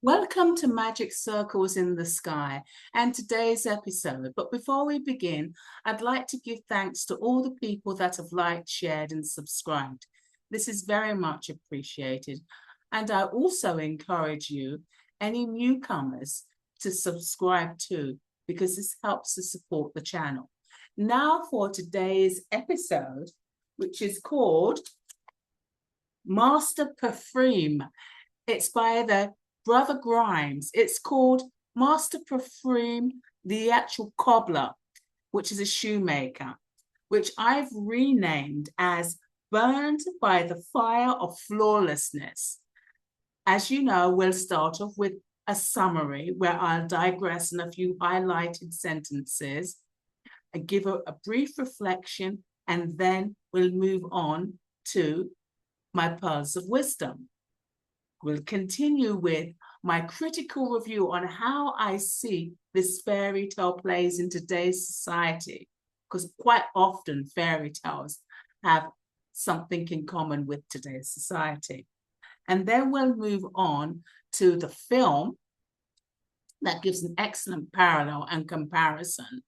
Welcome to Magic Circles in the Sky and today's episode. But before we begin, I'd like to give thanks to all the people that have liked, shared, and subscribed. This is very much appreciated. And I also encourage you, any newcomers, to subscribe too, because this helps to support the channel. Now for today's episode, which is called Master Perfume. It's by the Brother Grimes. It's called Master Perfume, the actual cobbler, which is a shoemaker, which I've renamed as Burned by the Fire of Flawlessness. As you know, we'll start off with a summary where I'll digress in a few highlighted sentences, and give a brief reflection, and then we'll move on to my pearls of wisdom. We'll continue with my critical review on how I see this fairy tale plays in today's society, because quite often fairy tales have something in common with today's society. And then we'll move on to the film that gives an excellent parallel and comparison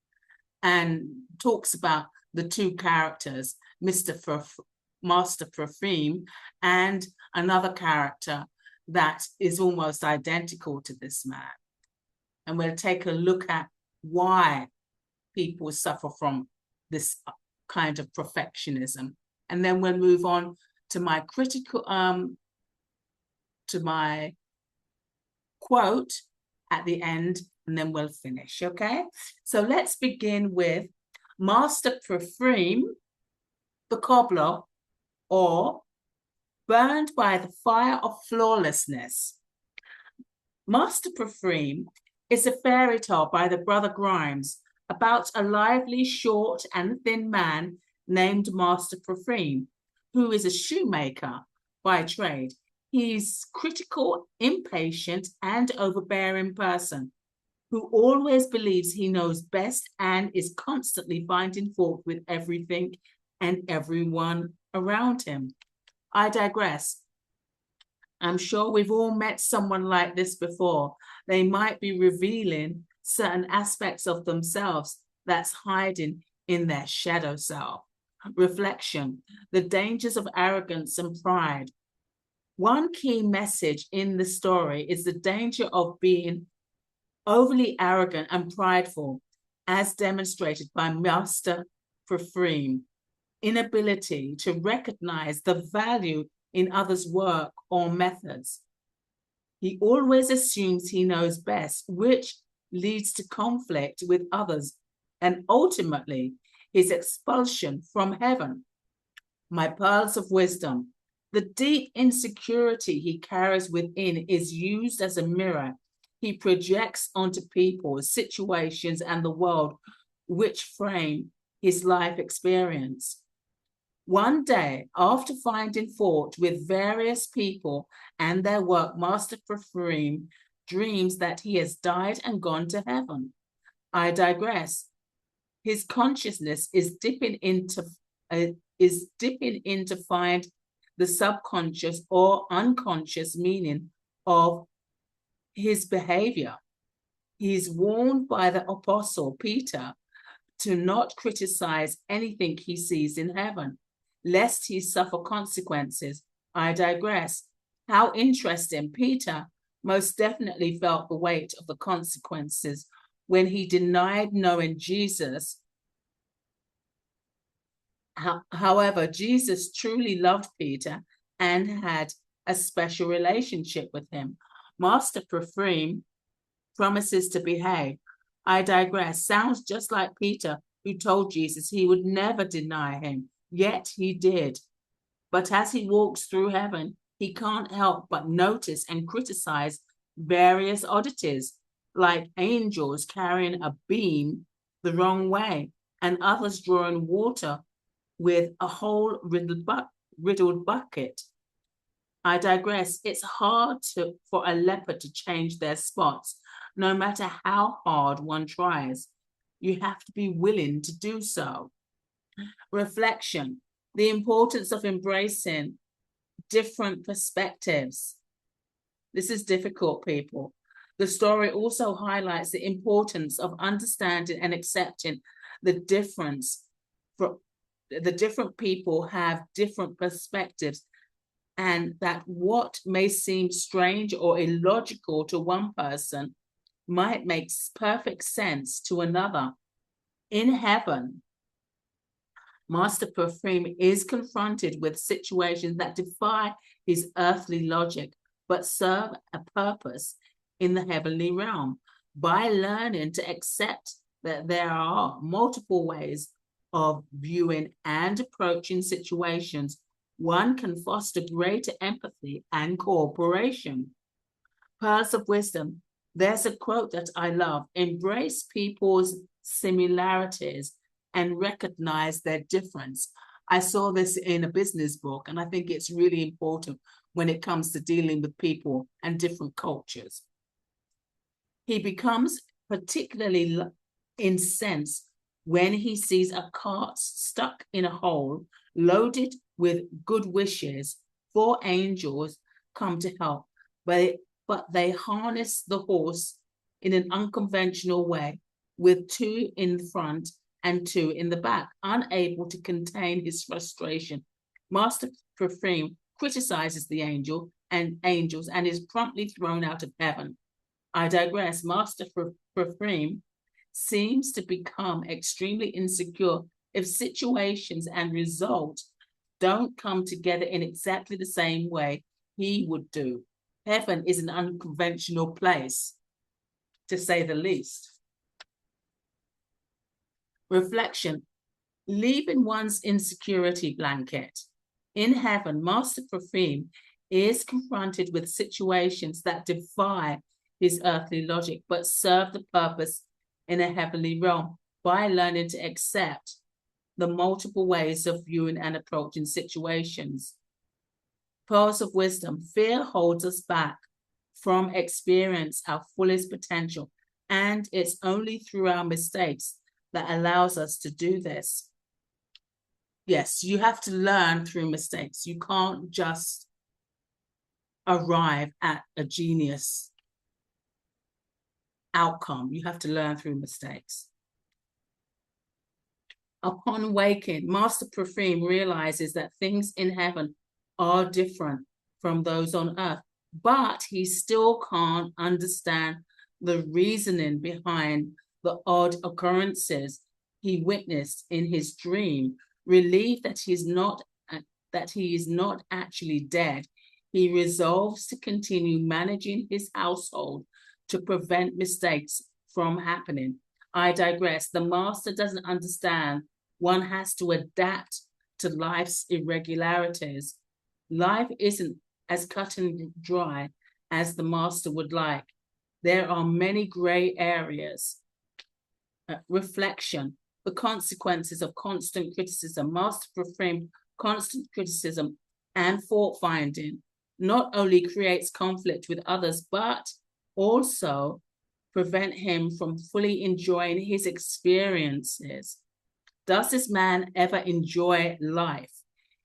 and talks about the two characters, Master Perfume and another character that is almost identical to this man. And we'll take a look at why people suffer from this kind of perfectionism. And then we'll move on to my to my quote at the end, and then we'll finish, okay? So let's begin with Master Perfume, the cobbler, or Burned by the Fire of Flawlessness. Master Perfume is a fairy tale by the Brother Grimes about a lively, short, and thin man named Master Perfume, who is a shoemaker by trade. He's critical, impatient, and overbearing person who always believes he knows best and is constantly finding fault with everything and everyone around him. I digress. I'm sure we've all met someone like this before. They might be revealing certain aspects of themselves that's hiding in their shadow self. Reflection, the dangers of arrogance and pride. One key message in the story is the danger of being overly arrogant and prideful, as demonstrated by Master Perfume. Inability to recognize the value in others' work or methods. He always assumes he knows best, which leads to conflict with others and ultimately his expulsion from heaven. My pearls of wisdom. The deep insecurity he carries within is used as a mirror he projects onto people, situations, and the world which frame his life experience. One day, after finding fault with various people and their work, Master Perfume dreams that he has died and gone to heaven. I digress. His consciousness is dipping into find the subconscious or unconscious meaning of his behavior. He is warned by the apostle Peter to not criticize anything he sees in heaven, lest he suffer consequences. I digress. How interesting. Peter most definitely felt the weight of the consequences when he denied knowing Jesus. However, Jesus truly loved Peter and had a special relationship with him. Master Perfume promises to behave. I digress. Sounds just like Peter, who told Jesus he would never deny him. Yet he did. But as he walks through heaven, he can't help but notice and criticize various oddities, like angels carrying a beam the wrong way, and others drawing water with a hole-riddled bucket. I digress. It's hard for a leopard to change their spots, no matter how hard one tries. You have to be willing to do so. Reflection, the importance of embracing different perspectives. This is difficult, people. The story also highlights the importance of understanding and accepting the difference. For the different people have different perspectives, and that what may seem strange or illogical to one person might make perfect sense to another. In heaven, Master Perfume is confronted with situations that defy his earthly logic, but serve a purpose in the heavenly realm. By learning to accept that there are multiple ways of viewing and approaching situations, one can foster greater empathy and cooperation. Pearls of wisdom. There's a quote that I love: embrace people's similarities and recognize their difference. I saw this in a business book, and I think it's really important when it comes to dealing with people and different cultures. He becomes particularly incensed when he sees a cart stuck in a hole, loaded with good wishes. 4 angels come to help, but they harness the horse in an unconventional way, with 2 in front and 2 in the back. Unable to contain his frustration, Master Perfume criticizes the angels and is promptly thrown out of heaven. I digress. Master Perfume seems to become extremely insecure if situations and results don't come together in exactly the same way he would do. Heaven is an unconventional place, to say the least. Reflection. Leaving one's insecurity blanket. In heaven, Master Perfume is confronted with situations that defy his earthly logic, but serve the purpose in a heavenly realm. By learning to accept the multiple ways of viewing and approaching situations. Pearls of wisdom. Fear holds us back from experience our fullest potential, and it's only through our mistakes that allows us to do this. Yes, you have to learn through mistakes. You can't just arrive at a genius outcome. You have to learn through mistakes. Upon waking, Master Perfume realizes that things in heaven are different from those on earth, but he still can't understand the reasoning behind the odd occurrences he witnessed in his dream. Relieved that he is not actually dead, he resolves to continue managing his household to prevent mistakes from happening. I digress. The master doesn't understand one has to adapt to life's irregularities. Life isn't as cut and dry as the master would like. There are many gray areas. Reflection. The consequences of constant criticism. Master Perfume constant criticism and fault finding not only creates conflict with others, but also prevent him from fully enjoying his experiences. Does this man ever enjoy life,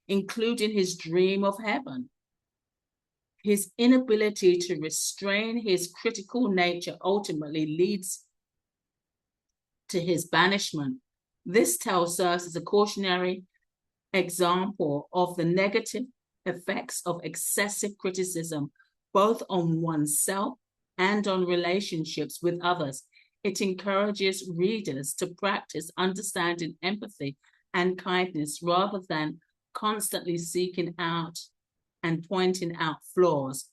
including his dream of heaven? His inability to restrain his critical nature ultimately leads to his banishment. This tells us as a cautionary example of the negative effects of excessive criticism, both on oneself and on relationships with others. It encourages readers to practice understanding, empathy, and kindness rather than constantly seeking out and pointing out flaws.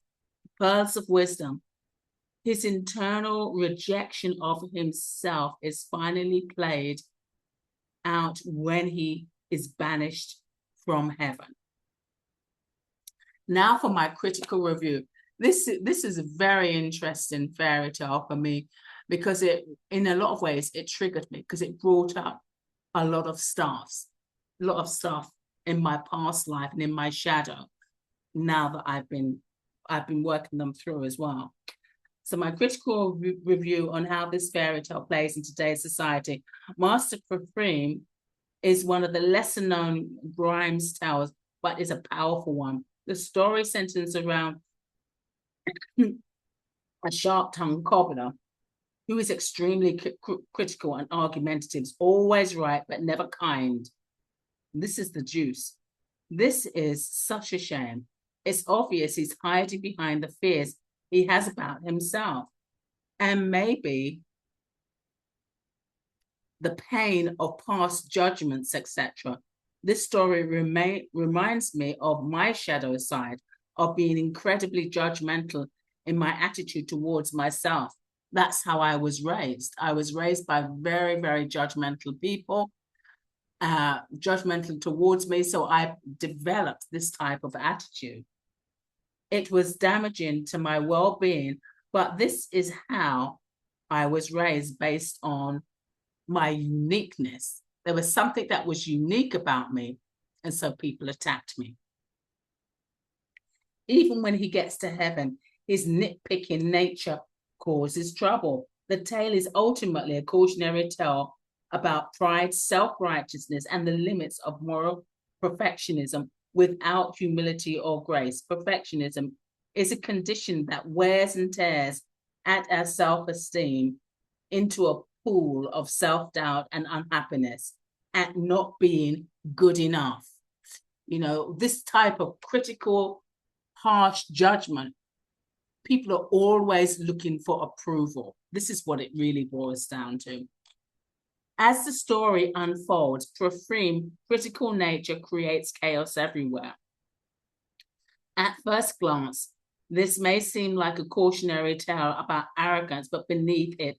Pearls of wisdom. His internal rejection of himself is finally played out when he is banished from heaven. Now for my critical review. This is a very interesting fairy tale for me because it, in a lot of ways, it triggered me because it brought up a lot of stuff in my past life and in my shadow. Now that I've been working them through as well. So my critical review on how this fairy tale plays in today's society. Master Perfume is one of the lesser known Grimes tales, but is a powerful one. The story centers around A sharp-tongued cobbler who is extremely critical and argumentative, is always right but never kind. This is the juice. This is such a shame. It's obvious he's hiding behind the fears he has about himself, and maybe the pain of past judgments, etc. This story reminds me of my shadow side of being incredibly judgmental in my attitude towards myself. That's how I was raised. I was raised by very, very judgmental people, judgmental towards me. So I developed this type of attitude. It was damaging to my well-being, but this is how I was raised, based on my uniqueness. There was something that was unique about me, and so people attacked me. Even when he gets to heaven, his nitpicking nature causes trouble. The tale is ultimately a cautionary tale about pride, self-righteousness, and the limits of moral perfectionism without humility or grace. Perfectionism is a condition that wears and tears at our self-esteem into a pool of self-doubt and unhappiness at not being good enough. You know, this type of critical, harsh judgment, people are always looking for approval. This is what it really boils down to. As the story unfolds, Profreem critical nature creates chaos everywhere. At first glance, this may seem like a cautionary tale about arrogance, but beneath it,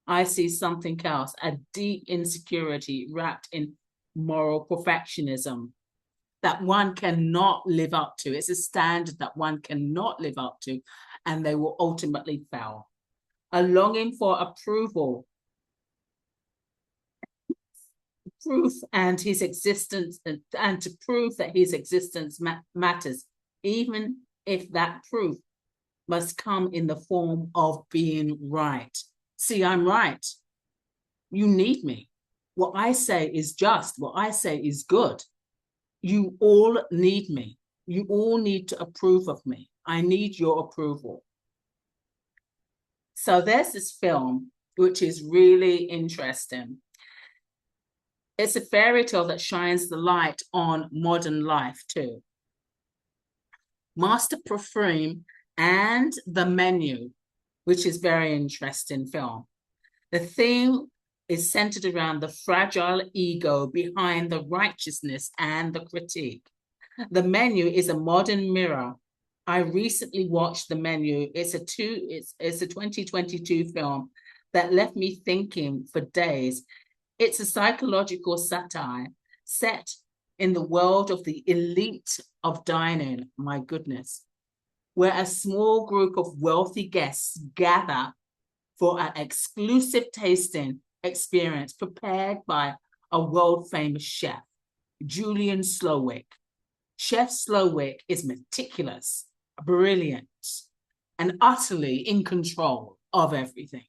I see something else, a deep insecurity wrapped in moral perfectionism that one cannot live up to. It's a standard that one cannot live up to, and they will ultimately fail. A longing for approval, proof, and his existence, and to prove that his existence matters, even if that proof must come in the form of being right. See, I'm right. You need me. What I say is just. What I say is good. You all need me. You all need to approve of me. I need your approval. So there's this film, which is really interesting. It's a fairy tale that shines the light on modern life too. Master Profreem and the Menu, which is very interesting film. The theme is centered around the fragile ego behind the righteousness and the critique. The Menu is a modern mirror. I recently watched The Menu. It's a 2022 film that left me thinking for days. It's a psychological satire set in the world of the elite of dining, my goodness, where a small group of wealthy guests gather for an exclusive tasting experience prepared by a world-famous chef, Julian Slowik. Chef Slowik is meticulous, brilliant, and utterly in control of everything.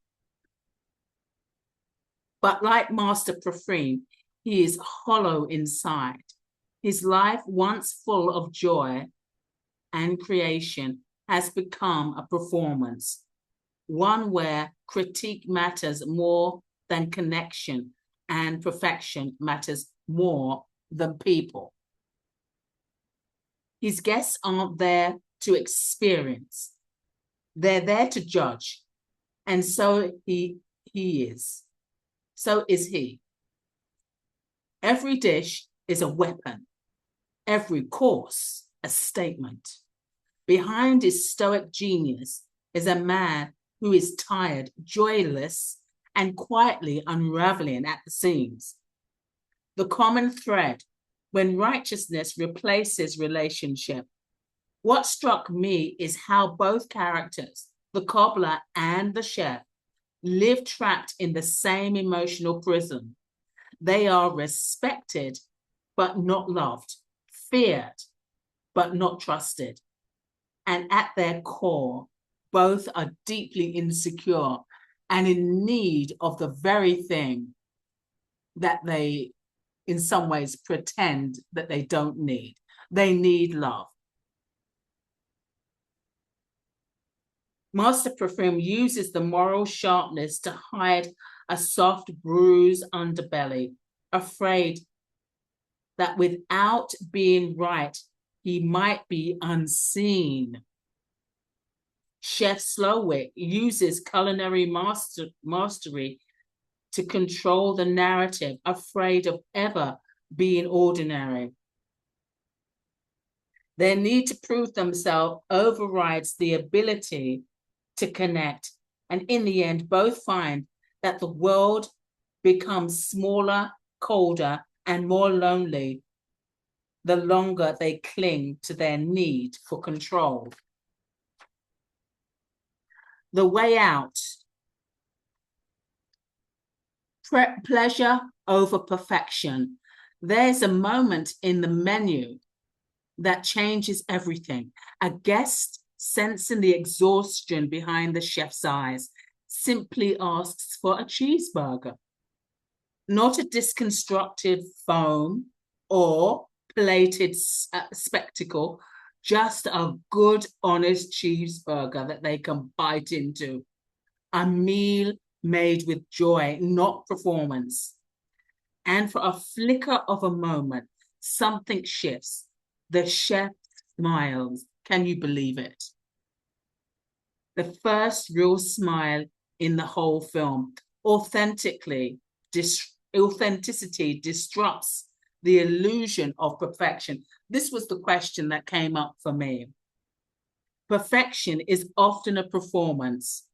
But like Master Profreem, he is hollow inside. His life, once full of joy and creation, has become a performance, one where critique matters more than connection and perfection matters more than people. His guests aren't there to experience. They're there to judge. And so he is. So is he. Every dish is a weapon. Every course, a statement. Behind his stoic genius is a man who is tired, joyless, and quietly unraveling at the seams. The common thread, when righteousness replaces relationship. What struck me is how both characters, the cobbler and the chef, live trapped in the same emotional prison. They are respected, but not loved, feared, but not trusted. And at their core, both are deeply insecure and in need of the very thing that they, in some ways, pretend that they don't need. They need love. Master Perfume uses the moral sharpness to hide a soft, bruised underbelly, afraid that without being right, he might be unseen. Chef Slowick uses culinary mastery to control the narrative, afraid of ever being ordinary. Their need to prove themselves overrides the ability to connect. And in the end, both find that the world becomes smaller, colder, and more lonely the longer they cling to their need for control. The way out. Pleasure over perfection. There's a moment in the menu that changes everything. A guest, sensing the exhaustion behind the chef's eyes, simply asks for a cheeseburger, not a disconstructed foam or plated spectacle, just a good, honest cheeseburger that they can bite into. A meal made with joy, not performance. And for a flicker of a moment, something shifts. The chef smiles. Can you believe it? The first real smile in the whole film. Authenticity disrupts the illusion of perfection. This was the question that came up for me. Perfection is often a performance,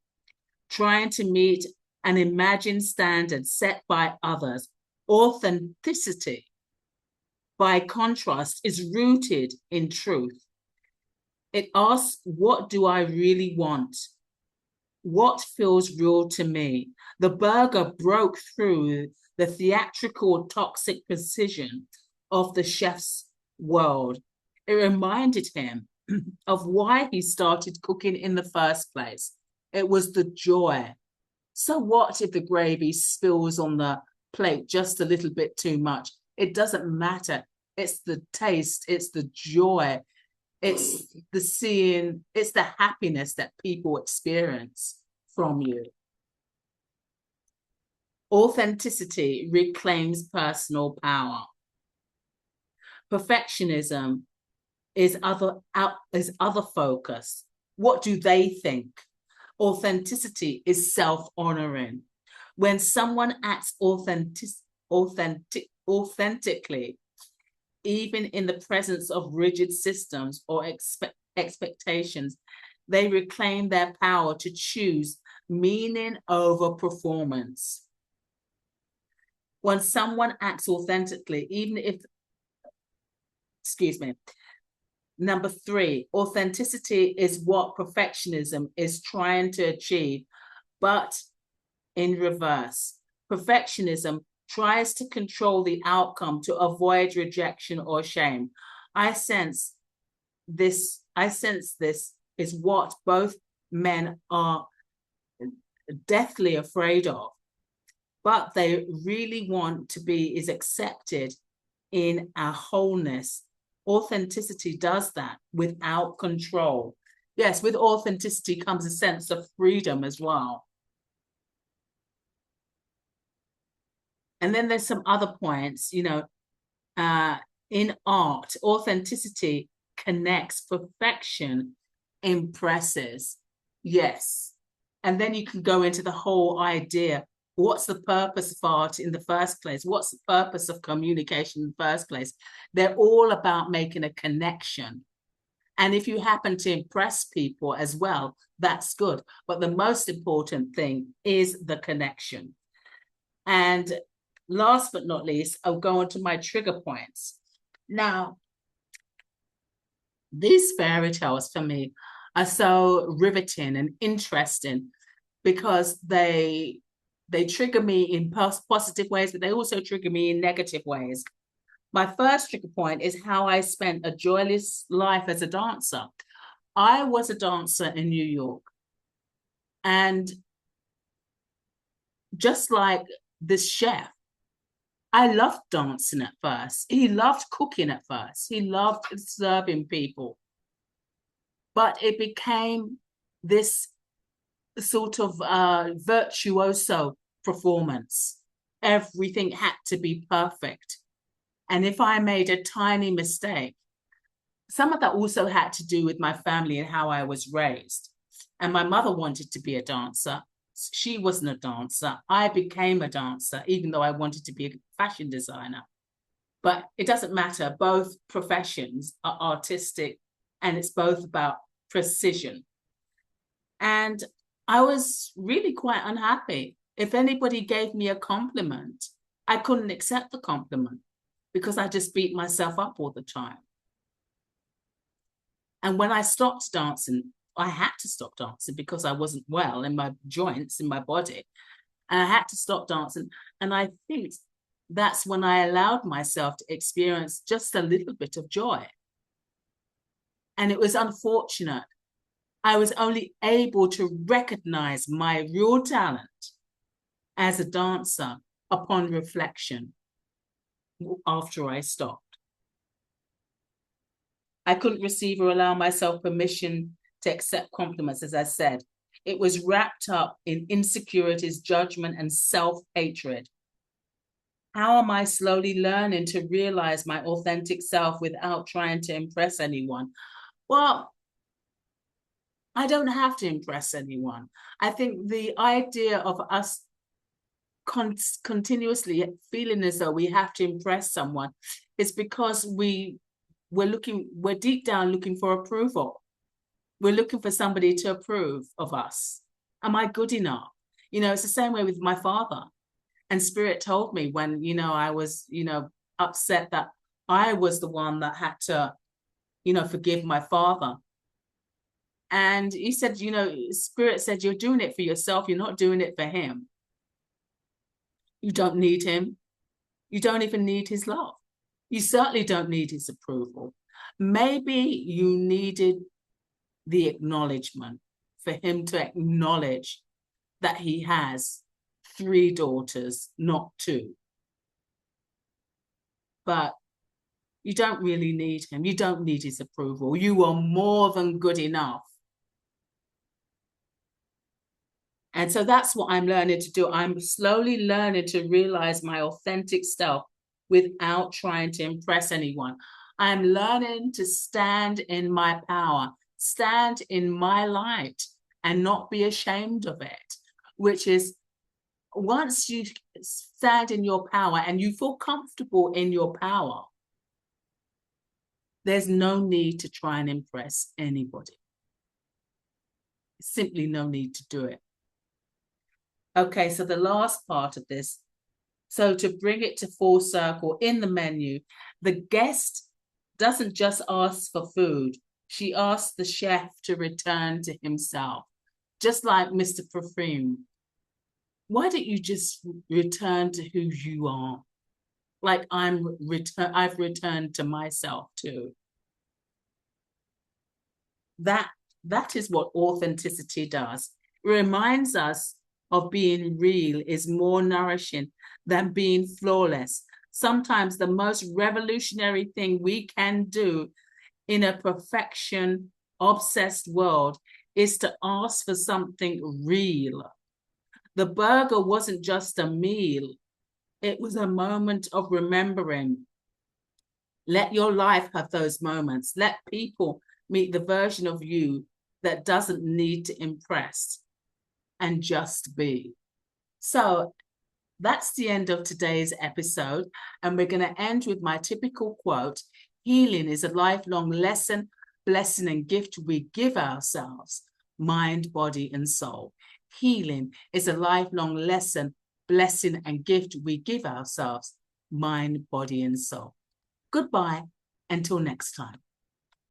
trying to meet an imagined standard set by others. Authenticity, by contrast, is rooted in truth. It asks, what do I really want? What feels real to me? The burger broke through the theatrical toxic precision of the chef's world. It reminded him of why he started cooking in the first place. It was the joy. So what if the gravy spills on the plate just a little bit too much? It doesn't matter. It's the taste, it's the joy, it's the seeing, it's the happiness that people experience from you. Authenticity reclaims personal power. Perfectionism is other focus. What do they think? Authenticity is self-honoring. When someone acts authentically, even in the presence of rigid systems or expectations, they reclaim their power to choose meaning over performance. When someone acts authentically, even if, Number 3, authenticity is what perfectionism is trying to achieve, but in reverse. Perfectionism tries to control the outcome to avoid rejection or shame. I sense this is what both men are deathly afraid of, but they really want to be is accepted in our wholeness. Authenticity does that without control. Yes, with authenticity comes a sense of freedom as well. And then there's some other points, in art, authenticity connects, perfection impresses. Yes. And then you can go into the whole idea. What's the purpose of art in the first place? What's the purpose of communication in the first place? They're all about making a connection. And if you happen to impress people as well, that's good. But the most important thing is the connection. And last but not least, I'll go on to my trigger points. Now, these fairy tales for me are so riveting and interesting because they trigger me in positive ways, but they also trigger me in negative ways. My first trigger point is how I spent a joyless life as a dancer. I was a dancer in New York. And just like this chef, I loved dancing at first. He loved cooking at first. He loved serving people. But it became this sort of virtuoso performance. Everything had to be perfect. And if I made a tiny mistake, some of that also had to do with my family and how I was raised. And my mother wanted to be a dancer. She wasn't a dancer. I became a dancer, even though I wanted to be a fashion designer. But it doesn't matter. Both professions are artistic, and it's both about precision. And I was really quite unhappy. If anybody gave me a compliment, I couldn't accept the compliment because I just beat myself up all the time. And when I stopped dancing, I had to stop dancing because I wasn't well in my joints, in my body. And I had to stop dancing. And I think that's when I allowed myself to experience just a little bit of joy. And it was unfortunate. I was only able to recognize my real talent as a dancer upon reflection after I stopped. I couldn't receive or allow myself permission to accept compliments, as I said. It was wrapped up in insecurities, judgment, and self-hatred. How am I slowly learning to realize my authentic self without trying to impress anyone? Well, I don't have to impress anyone. I think the idea of us continuously feeling as though we have to impress someone is because we're deep down looking for approval. We're looking for somebody to approve of us. Am I good enough? It's the same way with my father. And Spirit told me when, I was, upset that I was the one that had to, forgive my father. And he said, Spirit said, you're doing it for yourself. You're not doing it for him. You don't need him. You don't even need his love. You certainly don't need his approval. Maybe you needed the acknowledgement, for him to acknowledge that he has 3 daughters, not 2. But you don't really need him. You don't need his approval. You are more than good enough. And so that's what I'm learning to do. I'm slowly learning to realize my authentic self without trying to impress anyone. I'm learning to stand in my power, stand in my light, and not be ashamed of it, which is once you stand in your power and you feel comfortable in your power, there's no need to try and impress anybody. Simply no need to do it. Okay, so the last part of this. So to bring it to full circle, in the menu, the guest doesn't just ask for food. She asks the chef to return to himself, just like Mr. Perfume. Why don't you just return to who you are? Like I've returned to myself too. That is what authenticity does. It reminds us of being real is more nourishing than being flawless. Sometimes the most revolutionary thing we can do in a perfection obsessed world is to ask for something real. The burger wasn't just a meal. It was a moment of remembering. Let your life have those moments. Let people meet the version of you that doesn't need to impress and just be. So that's the end of today's episode. And we're going to end with my typical quote: healing is a lifelong lesson, blessing, and gift we give ourselves, mind, body, and soul. Healing is a lifelong lesson, blessing, and gift we give ourselves, mind, body, and soul. Goodbye until next time.